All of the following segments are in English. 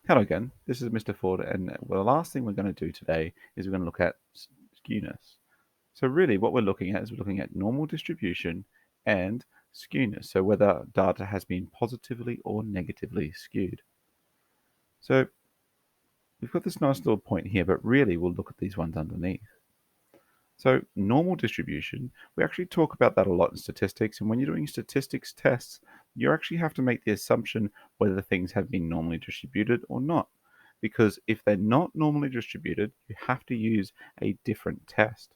Hello again, this is Mr. Ford, and the last thing we're going to do today is we're going to look at skewness. So really what we're looking at is we're looking at normal distribution and skewness, so whether data has been positively or negatively skewed. So we've got this nice little point here, but really we'll look at these ones underneath. So normal distribution, we actually talk about that a lot in statistics, and when you're doing statistics tests, you actually have to make the assumption whether things have been normally distributed or not. Because if they're not normally distributed, you have to use a different test.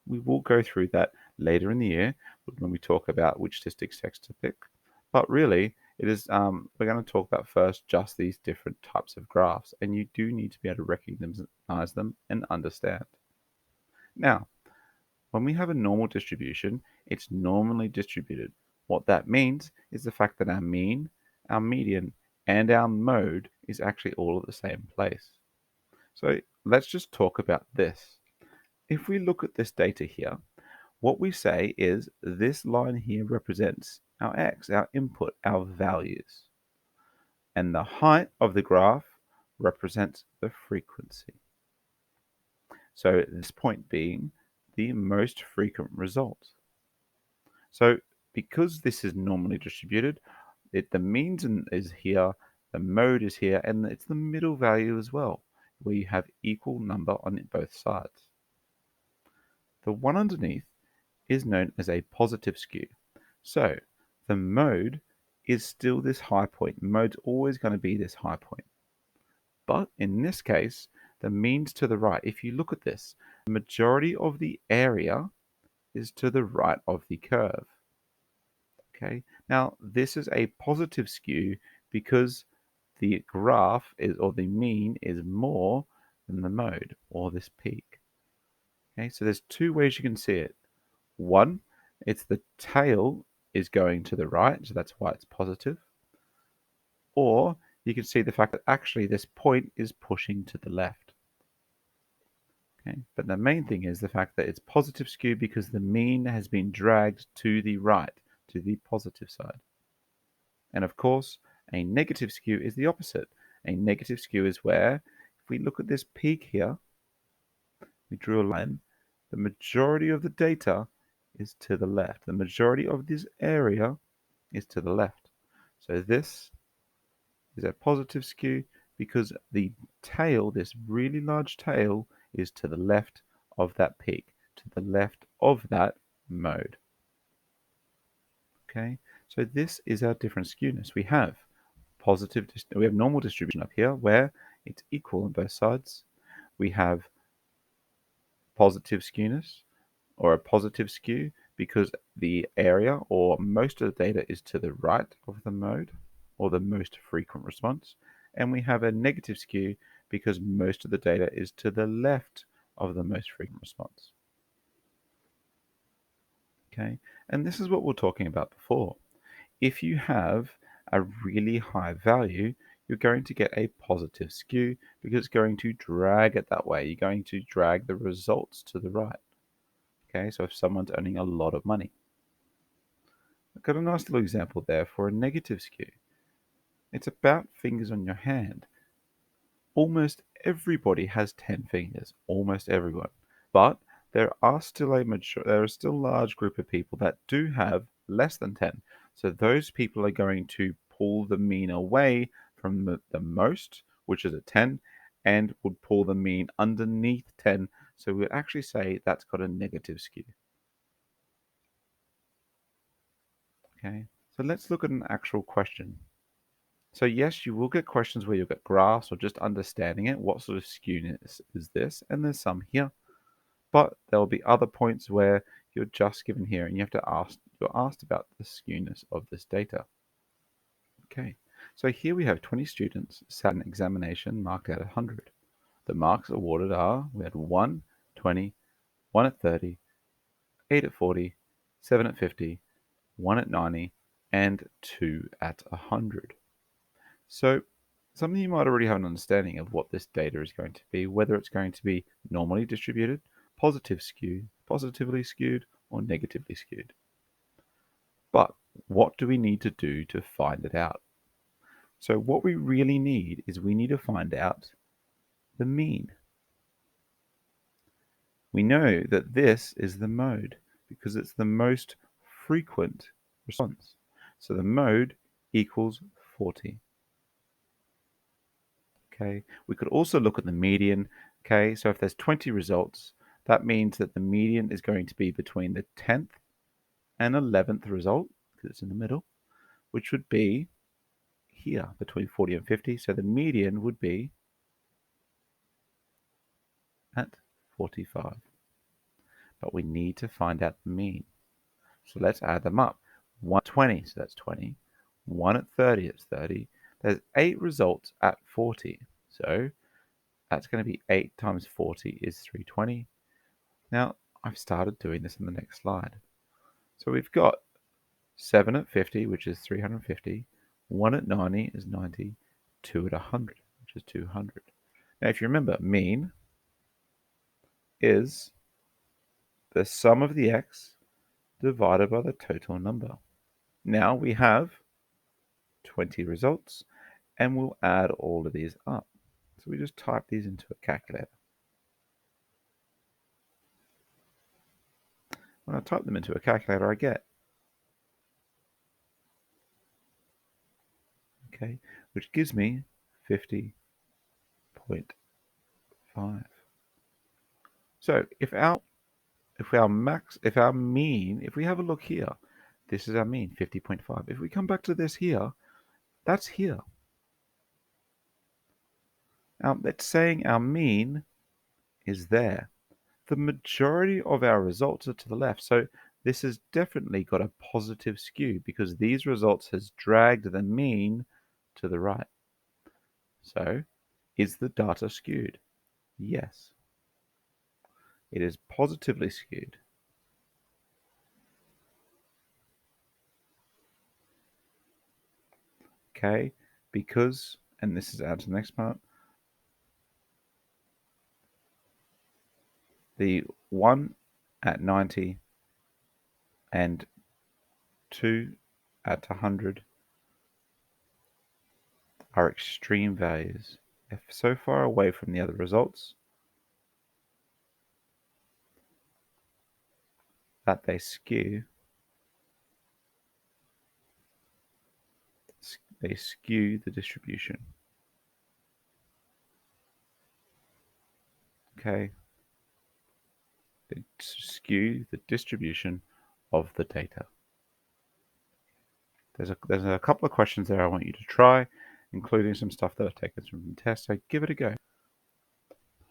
We will go through that later in the year when we talk about which statistics text to pick. But really, it is we're going to talk about first just these different types of graphs, and you do need to be able to recognize them and understand. Now, when we have a normal distribution, it's normally distributed. What that means is the fact that our mean, our median, and our mode is actually all at the same place. So let's just talk about this. If we look at this data here, what we say is this line here represents our x, our input, our values. And the height of the graph represents the frequency. So this point being the most frequent result. So because this is normally distributed, the mean is here, the mode is here, and it's the middle value as well, where you have equal number on both sides. The one underneath is known as a positive skew. So the mode is still this high point. Mode's always going to be this high point. But in this case, the mean's to the right. If you look at this, the majority of the area is to the right of the curve. Okay, now this is a positive skew because the graph is, or the mean is more than the mode or this peak. Okay, so there's two ways you can see it. One, it's the tail is going to the right, so that's why it's positive. Or you can see the fact that actually this point is pushing to the left. Okay, but the main thing is the fact that it's positive skew because the mean has been dragged to the right, to the positive side. And of course, a negative skew is the opposite. A negative skew is where, if we look at this peak here, we drew a line, the majority of the data is to the left. The majority of this area is to the left. So this is a positive skew because the tail, this really large tail, is to the left of that peak, to the left of that mode. Okay, so this is our different skewness. We have normal distribution up here where it's equal on both sides. We have positive skewness or a positive skew because the area or most of the data is to the right of the mode or the most frequent response. And we have a negative skew because most of the data is to the left of the most frequent response. Okay, and this is what we we're talking about before. If you have a really high value, you're going to get a positive skew because it's going to drag it that way. You're going to drag the results to the right. Okay, so if someone's earning a lot of money. I've got a nice little example there for a negative skew. It's about fingers on your hand. Almost everybody has 10 fingers, almost everyone. But there are still there are still a large group of people that do have less than 10. So those people are going to pull the mean away from the most, which is a 10, and would pull the mean underneath 10. So we'd actually say that's got a negative skew. Okay, so let's look at an actual question. So yes, you will get questions where you'll get graphs or just understanding it. What sort of skewness is this? And there's some here. But there'll be other points where you're just given here and you're asked about the skewness of this data. Okay, so here we have 20 students sat an examination marked at 100. The marks awarded are, we had 1, 20, 1 at 30, 8 at 40, 7 at 50, 1 at 90, and 2 at 100. So something you might already have an understanding of what this data is going to be, whether it's going to be normally distributed, positively skewed, or negatively skewed. But what do we need to do to find it out? So what we really need is we need to find out the mean. We know that this is the mode because it's the most frequent response. So the mode equals 40. Okay, we could also look at the median. Okay, so if there's 20 results, that means that the median is going to be between the 10th and 11th result, because it's in the middle, which would be here between 40 and 50. So the median would be at 45. But we need to find out the mean. So let's add them up. 1 at 20, so that's 20. 1 at 30, that's 30. There's 8 results at 40. So that's going to be 8 times 40 is 320. Now, I've started doing this in the next slide. So we've got 7 at 50, which is 350. 1 at 90 is 90. 2 at 100, which is 200. Now, if you remember, mean is the sum of the x divided by the total number. Now we have 20 results, and we'll add all of these up. So we just type these into a calculator. When I type them into a calculator, I get, okay, which gives me 50.5. So if our mean, if we have a look here, this is our mean, 50.5. If we come back to this here, that's here. Now that's saying our mean is there. The majority of our results are to the left, so this has definitely got a positive skew because these results has dragged the mean to the right. So, is the data skewed? Yes. It is positively skewed. Okay, because, and this is out to the next part, the 1 at 90 and 2 at 100 are extreme values. If so far away from the other results that they skew the distribution. Okay, they skew the distribution of the data. There's a couple of questions there I want you to try, including some stuff that I've taken from the test, so give it a go.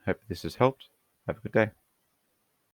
Hope this has helped. Have a good day.